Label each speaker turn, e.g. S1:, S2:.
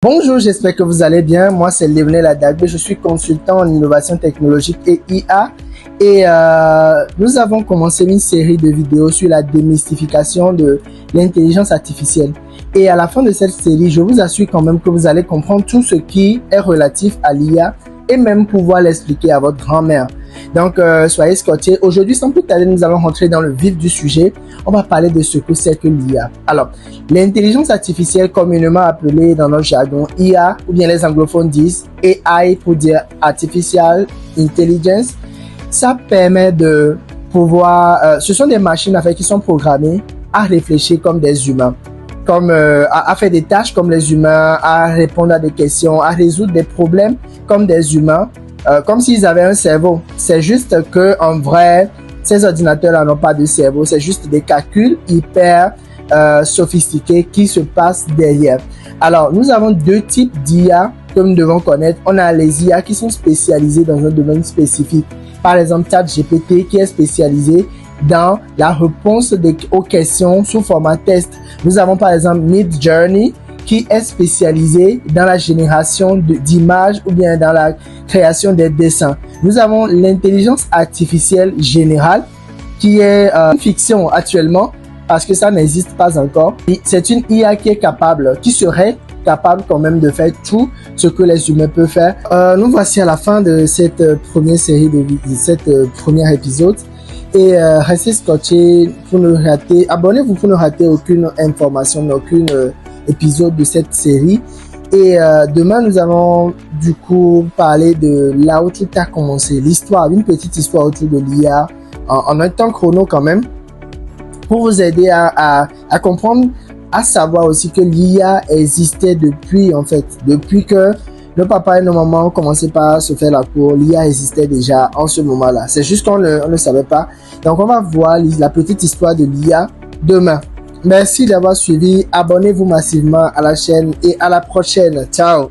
S1: Bonjour, j'espère que vous allez bien. Moi, c'est Lionel Adagbe. Je suis consultant en innovation technologique et IA. Et nous avons commencé une série de vidéos sur la démystification de l'intelligence artificielle. Et à la fin de cette série, je vous assure quand même que vous allez comprendre tout ce qui est relatif à l'IA et même pouvoir l'expliquer à votre grand-mère. Donc, soyez scotchés. Aujourd'hui, sans plus tarder, nous allons rentrer dans le vif du sujet. On va parler de ce que c'est que l'IA. Alors, l'intelligence artificielle, communément appelée dans notre jargon IA, ou bien les anglophones disent AI pour dire Artificial Intelligence, ça permet de pouvoir... ce sont des machines en fait, qui sont programmées à réfléchir comme des humains, comme à faire des tâches comme les humains, à répondre à des questions, à résoudre des problèmes comme des humains, comme s'ils avaient un cerveau. C'est juste que en vrai, ces ordinateurs-là n'ont pas de cerveau. C'est juste des calculs hyper sophistiqués qui se passent derrière. Alors, nous avons deux types d'IA que nous devons connaître. On a les IA qui sont spécialisées dans un domaine spécifique. Par exemple, ChatGPT qui est spécialisé dans la réponse aux questions sous format test. Nous avons par exemple Midjourney qui est spécialisé dans la génération d'images ou bien dans la création des dessins. Nous avons l'intelligence artificielle générale qui est une fiction actuellement parce que ça n'existe pas encore. C'est une IA qui est capable, qui serait capable quand même de faire tout ce que les humains peuvent faire. Nous voici à la fin de cette première série de cette premier épisode. Et restez scotchés pour ne rater, abonnez-vous pour ne rater aucune information, aucun épisode de cette série. Et demain, nous allons du coup parler de là où tout a commencé, l'histoire, une petite histoire autour de l'IA, en un temps chrono quand même, pour vous aider à comprendre, à savoir aussi que l'IA existait depuis, en fait, depuis que nos papas et nos mamans ont commencé par se faire la cour, l'IA existait déjà en ce moment-là. C'est juste qu'on ne savait pas. Donc, on va voir la petite histoire de l'IA demain. Merci d'avoir suivi. Abonnez-vous massivement à la chaîne et à la prochaine. Ciao!